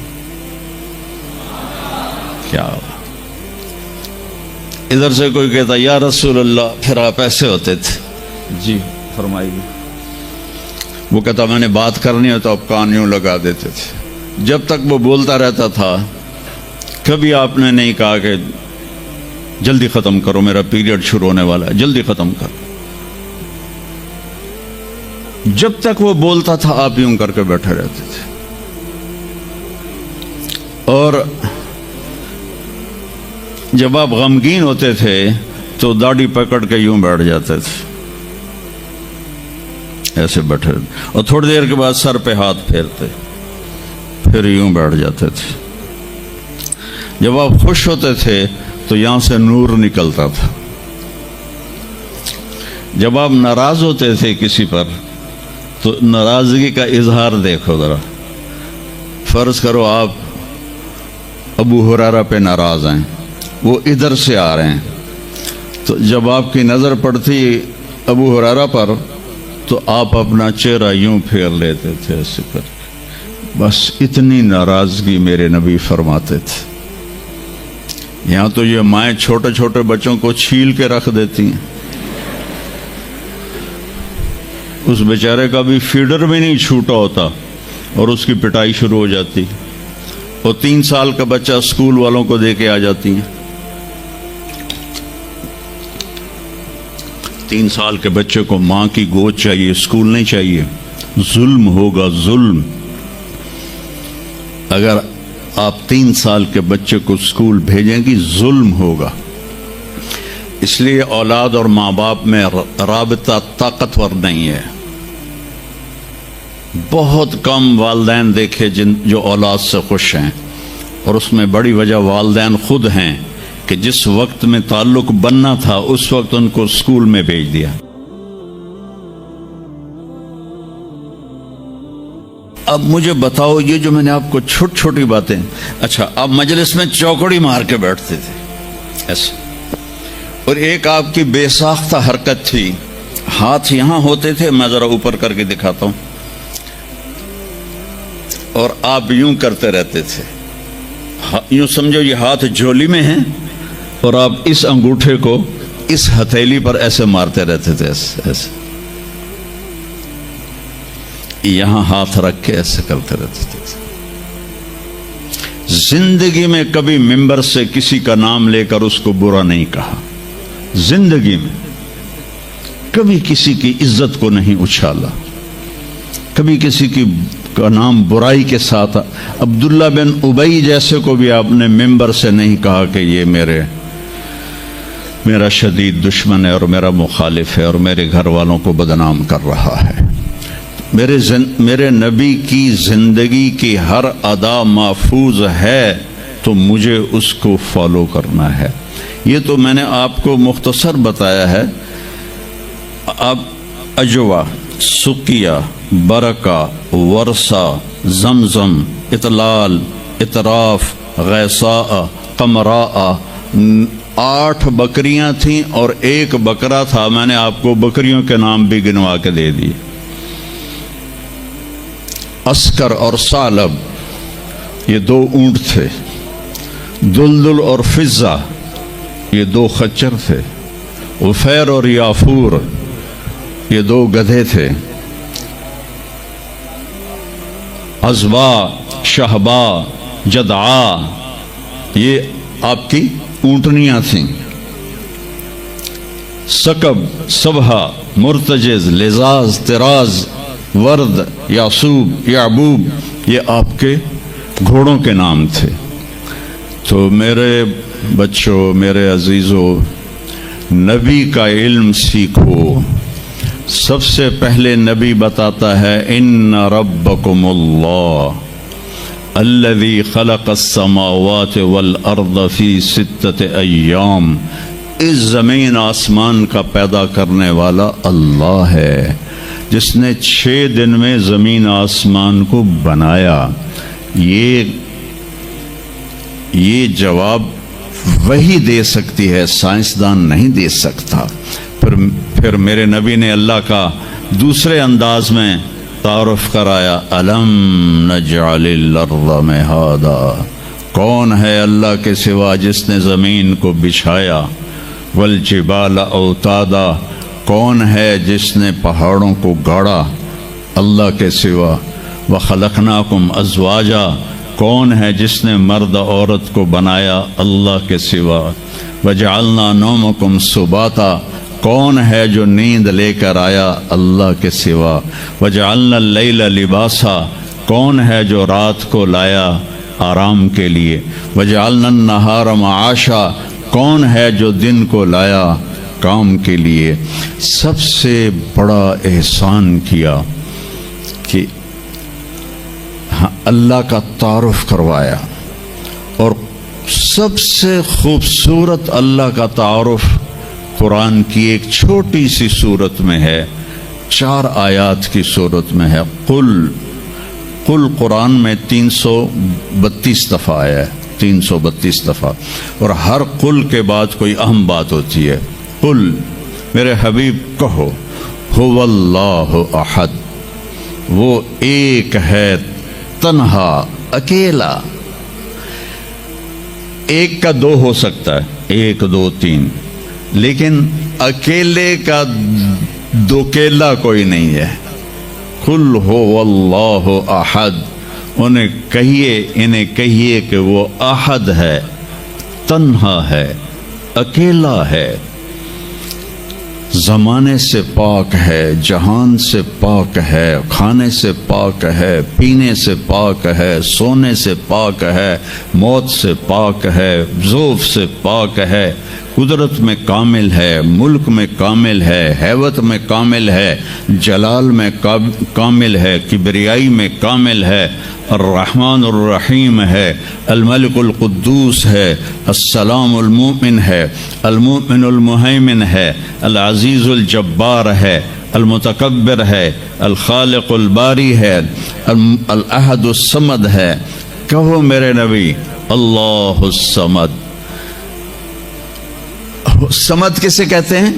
کیا ادھر سے کوئی کہتا یا رسول اللہ، پھر آپ ایسے ہوتے تھے، جی فرمائیے۔ وہ کہتا میں نے بات کرنی ہے تو آپ کان یوں لگا دیتے تھے، جب تک وہ بولتا رہتا تھا کبھی آپ نے نہیں کہا کہ جلدی ختم کرو، میرا پیریڈ شروع ہونے والا ہے، جلدی ختم کرو۔ جب تک وہ بولتا تھا آپ یوں کر کے بیٹھے رہتے تھے، اور جب آپ غمگین ہوتے تھے تو داڑھی پکڑ کے یوں بیٹھ جاتے تھے، ایسے بیٹھے، اور تھوڑی دیر کے بعد سر پہ ہاتھ پھیرتے، پھر یوں بیٹھ جاتے تھے. جب آپ خوش ہوتے تھے تو یہاں سے نور نکلتا تھا. جب آپ ناراض ہوتے تھے کسی پر تو ناراضگی کا اظہار دیکھو ذرا. فرض کرو آپ ابو ہریرہ پہ ناراض ہیں, وہ ادھر سے آ رہے ہیں, تو جب آپ کی نظر پڑتی ابو ہریرہ پر تو آپ اپنا چہرہ یوں پھیر لیتے تھے ایسے کر کے. بس اتنی ناراضگی میرے نبی فرماتے تھے. یہاں تو یہ مائیں چھوٹے چھوٹے بچوں کو چھیل کے رکھ دیتی ہیں. اس بیچارے کا بھی فیڈر بھی نہیں چھوٹا ہوتا اور اس کی پٹائی شروع ہو جاتی, اور 3 سال کا بچہ اسکول والوں کو دے کے آ جاتی ہیں. 3 سال کے بچے کو ماں کی گود چاہیے, اسکول نہیں چاہیے. ظلم ہوگا, ظلم. اگر آپ 3 سال کے بچے کو اسکول بھیجیں گی ظلم ہوگا. اس لیے اولاد اور ماں باپ میں رابطہ طاقتور نہیں ہے. بہت کم والدین دیکھے جو اولاد سے خوش ہیں, اور اس میں بڑی وجہ والدین خود ہیں کہ جس وقت میں تعلق بننا تھا اس وقت ان کو اسکول میں بھیج دیا. اب مجھے بتاؤ, یہ جو میں نے آپ کو چھوٹی چھوٹی باتیں, اچھا آپ مجلس میں چوکڑی مار کے بیٹھتے تھے ایسے, اور ایک آپ کی بے ساختہ حرکت تھی, ہاتھ یہاں ہوتے تھے, میں ذرا اوپر کر کے دکھاتا ہوں, اور آپ یوں کرتے رہتے تھے. یوں سمجھو یہ ہاتھ جھولی میں ہیں اور آپ اس انگوٹھے کو اس ہتھیلی پر ایسے مارتے رہتے تھے, ایسے یہاں ہاتھ رکھ کے ایسے کرتے رہتے تھے. زندگی میں کبھی ممبر سے کسی کا نام لے کر اس کو برا نہیں کہا. زندگی میں کبھی کسی کی عزت کو نہیں اچھالا, کبھی کسی کی کا نام برائی کے ساتھ. عبداللہ بن ابی جیسے کو بھی آپ نے ممبر سے نہیں کہا کہ یہ میرا شدید دشمن ہے اور میرا مخالف ہے اور میرے گھر والوں کو بدنام کر رہا ہے. میرے نبی کی زندگی کی ہر ادا محفوظ ہے تو مجھے اس کو فالو کرنا ہے. یہ تو میں نے آپ کو مختصر بتایا ہے. اب اجوا, سقیہ, برکہ, ورثہ, زمزم, اطلال, اطراف, غیثاء, قمراء, 8 بکریاں تھیں اور 1 بکرا تھا. میں نے آپ کو بکریوں کے نام بھی گنوا کے دے دیے. عسکر اور ثعلب یہ 2 اونٹ تھے. دلدل اور فضہ یہ 2 خچر تھے. عفیر اور یافور یہ 2 گدھے تھے. عزبا, شہبا, جدعا یہ آپ کی اونٹنیاں تھیں. سکب, سبہا, مرتجز, لزاز, تراز, ورد, یاسوب, یعبوب یہ آپ کے گھوڑوں کے نام تھے. تو میرے بچوں, میرے عزیزوں, نبی کا علم سیکھو. سب سے پہلے نبی بتاتا ہے ان ربکم اللہ الذی خلق السماوات والارض فی 6 ایام. اس زمین آسمان کا پیدا کرنے والا اللہ ہے جس نے 6 دن میں زمین آسمان کو بنایا. یہ جواب وہی دے سکتی ہے, سائنسدان نہیں دے سکتا. پھر میرے نبی نے اللہ کا دوسرے انداز میں تعارف کرایا. الم نجعل الارض مہادا, کون ہے اللہ کے سوا جس نے زمین کو بچھایا. والجبال اوتادا, کون ہے جس نے پہاڑوں کو گاڑا اللہ کے سوا. وخلقناکم ازواجا, کون ہے جس نے مرد عورت کو بنایا اللہ کے سوا. وجعلنا نومکم سباتا, کون ہے جو نیند لے کر آیا اللہ کے سوا. وجعلنا اللیل لباسا, کون ہے جو رات کو لایا آرام کے لیے. وجعلنا النہار معاشا, کون ہے جو دن کو لایا کام کے لیے. سب سے بڑا احسان کیا کہ اللہ کا تعارف کروایا، اور سب سے خوبصورت اللہ کا تعارف قرآن کی ایک چھوٹی سی صورت میں ہے، 4 آیات کی صورت میں ہے۔ قل قرآن میں 332 دفعہ آیا ہے، 332 دفعہ، اور ہر قل کے بعد کوئی اہم بات ہوتی ہے۔ قل، میرے حبیب کہو، هو اللہ احد، وہ ایک ہے، تنہا، اکیلا۔ ایک کا 2 ہو سکتا ہے، 1 2 3، لیکن اکیلے کا دوکیلا کوئی نہیں ہے۔ قل هو اللہ احد، انہیں کہیے کہ وہ احد ہے، تنہا ہے، اکیلا ہے، زمانے سے پاک ہے، جہان سے پاک ہے، کھانے سے پاک ہے، پینے سے پاک ہے، سونے سے پاک ہے، موت سے پاک ہے، ذوف سے پاک ہے، قدرت میں کامل ہے، ملک میں کامل ہے، ہیبت میں کامل ہے، جلال میں کامل ہے، کبریائی میں کامل ہے، الرحمن الرحیم ہے، الملک القدوس ہے، السلام المؤمن ہے، المؤمن المہیمن ہے، العزیز الجبار ہے، المتکبر ہے، الخالق الباری ہے، الاحد الصمد ہے۔ کہو میرے نبی، اللہ الصمد۔ صمد کسے کہتے ہیں؟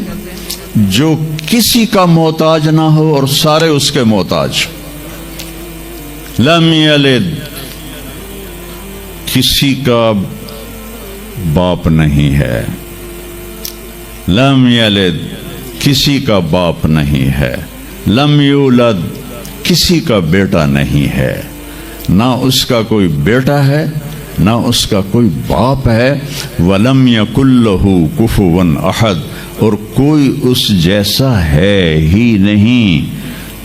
جو کسی کا محتاج نہ ہو اور سارے اس کے محتاج۔ لم یلد، کسی کا باپ نہیں ہے۔ لم یلد، کسی کا باپ نہیں ہے۔ لم یولد، کسی کا بیٹا نہیں ہے، نہ اس کا کوئی بیٹا ہے نہ اس کا کوئی باپ ہے۔ وَلَمْ يَكُنْ لَهُ كُفُوًا أَحَدٌ، اور کوئی اس جیسا ہے ہی نہیں،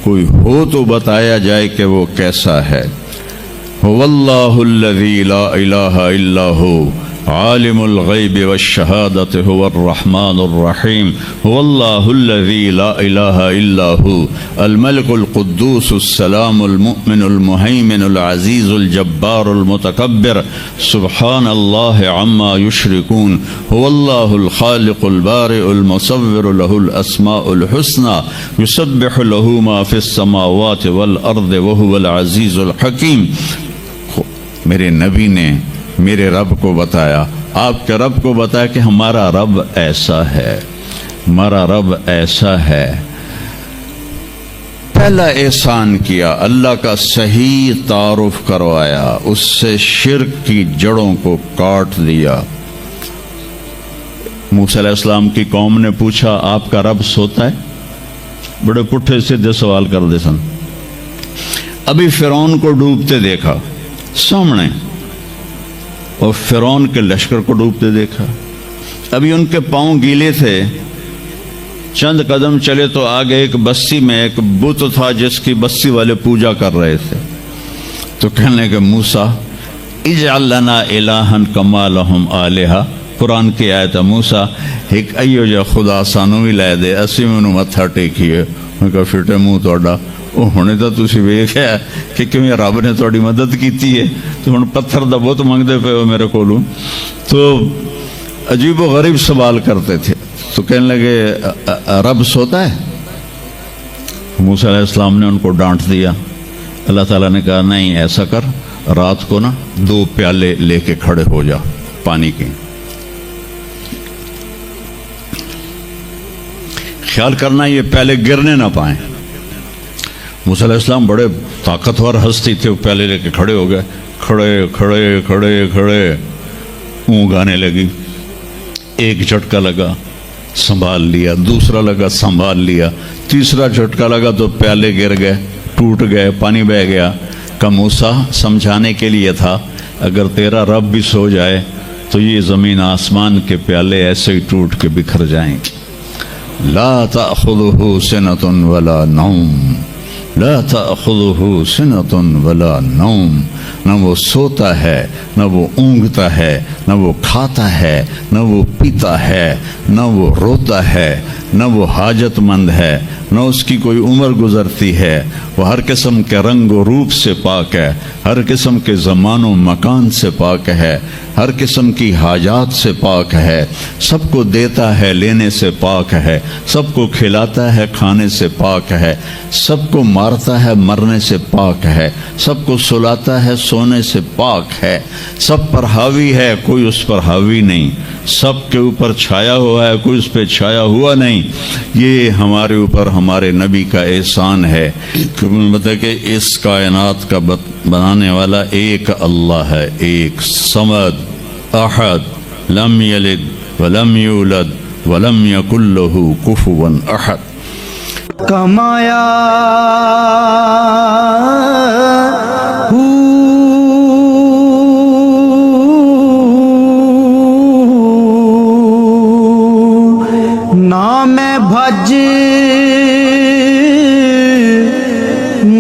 کوئی ہو تو بتایا جائے کہ وہ کیسا ہے۔ هُوَ اللَّهُ الَّذِي لَا إِلَٰهَ إِلَّا هُوَ عالم الغیب والشہادت هو الرحمن الرحیم۔ هو اللہ الذی لا الہ الا هو الملک القدوس السلام المؤمن المہیمن العزیز الجبار المتکبر سبحان اللہ عما یشرکون۔ هو اللہ الخالق البارئ المصور له الاسماء الحسنى یسبح له ما فی السماوات والارض وهو العزیز الحکیم۔ میرے نبی نے میرے رب کو بتایا، آپ کے رب کو بتایا کہ ہمارا رب ایسا ہے، ہمارا رب ایسا ہے۔ پہلا احسان کیا، اللہ کا صحیح تعارف کروایا، اس سے شرک کی جڑوں کو کاٹ دیا۔ موسیٰ علیہ السلام کی قوم نے پوچھا، آپ کا رب سوتا ہے؟ بڑے پٹھے سیدھے سوال کر دے سن۔ ابھی فرعون کو ڈوبتے دیکھا سامنے، اور فرعون کے لشکر کو ڈوبتے دیکھا۔ ابھی ان کے پاؤں گیلے تھے، چند قدم چلے تو آگے ایک بستی میں ایک بت تھا جس کی بستی والے پوجا کر رہے تھے، تو کہنے کہ موسیٰ اجعل لنا الہا کما لہم آلہہ۔ قرآن کی آیت ہے، موسیٰ ایک ایو جا خدا سانو بھی لے دے، اسی میں متھا ٹیکیے۔ میں کہا فٹے منہ توڑا، وہ ہونے تو تسی ویکھیا کہ کیوں رب نے تھوڑی مدد کیتی ہے، تو ہن پتھر دا بت منگدے پے ہو میرے کولوں۔ تو عجیب و غریب سوال کرتے تھے، تو کہنے لگے رب سوتا ہے؟ موسیٰ علیہ السلام نے ان کو ڈانٹ دیا۔ اللہ تعالیٰ نے کہا نہیں، ایسا کر، رات کو نا 2 پیالے لے کے کھڑے ہو جا پانی کے، خیال کرنا یہ پیالے گرنے نہ پائیں۔ موسیٰ علیہ السلام بڑے طاقتور ہستی تھے، وہ پیالے لے کے کھڑے ہو گئے، کھڑے کھڑے کھڑے کھڑے، اونگ آنے لگی، ایک جھٹکا لگا سنبھال لیا، دوسرا لگا سنبھال لیا، تیسرا جھٹکا لگا تو پیالے گر گئے، ٹوٹ گئے، پانی بہہ گیا۔ کہ موسیٰ سمجھانے کے لیے تھا، اگر تیرا رب بھی سو جائے تو یہ زمین آسمان کے پیالے ایسے ہی ٹوٹ کے بکھر جائیں گے۔ لا تأخذہ سنۃ ولا نوم، لا تأخذہ سنۃ ولا نوم، نہ وہ سوتا ہے، نہ وہ اونگتا ہے، نہ وہ کھاتا ہے، نہ وہ پیتا ہے، نہ وہ روتا ہے، نہ وہ حاجت مند ہے، نہ اس کی کوئی عمر گزرتی ہے، وہ ہر قسم کے رنگ و روپ سے پاک ہے، ہر قسم کے زمان و مکان سے پاک ہے، ہر قسم کی حاجات سے پاک ہے، سب کو دیتا ہے لینے سے پاک ہے، سب کو کھلاتا ہے کھانے سے پاک ہے، سب کو مارتا ہے مرنے سے پاک ہے، سب کو سلاتا ہے سونے سے پاک ہے، سب پر حاوی ہے کوئی اس پر حاوی نہیں، سب کے اوپر چھایا ہوا ہے کوئی اس پہ چھایا ہوا نہیں۔ یہ ہمارے اوپر ہمارے نبی کا احسان ہے کہ بتا کہ اس کائنات کا بنانے والا ایک اللہ ہے، ایک صمد احد لم یلد ولم یولد ولم یکن لہ کفوا احد۔ کمایا نام بھج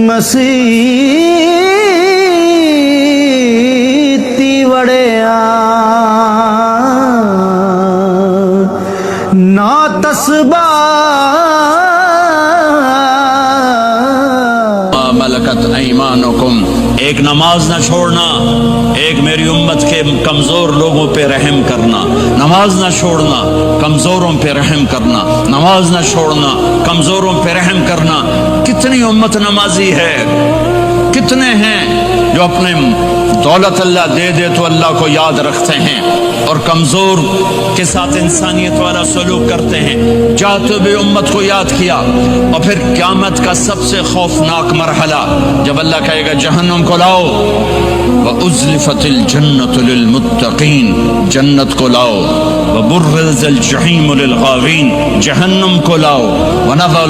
مسیح تی وڑیا نا تسبا ملکت ایمانکم، ایک نماز نہ چھوڑنا، ایک میری امت کے کمزور لوگوں پہ رحم کرنا، نماز نہ چھوڑنا، کمزوروں پہ رحم کرنا، نماز نہ چھوڑنا، کمزوروں پہ رحم کرنا۔ کتنی امت نمازی ہے، کتنے ہیں جو اپنے دولت اللہ دے دے تو اللہ کو یاد رکھتے ہیں اور کمزور کے ساتھ انسانیت والا سلوک کرتے ہیں، چاہتے بھی امت کو یاد کیا۔ اور پھر قیامت کا سب سے خوفناک مرحلہ جب اللہ کہے گا جہنم کو لاؤ، وَأُزْلِفَتِ الْجَنَّةُ لِلْمُتَّقِينَ، جنت کو لاؤ، وَبُرِّزَ الْجَحِيمُ لِلْغَاوِينَ، جہنم کو لاؤ، وَنَضَعُ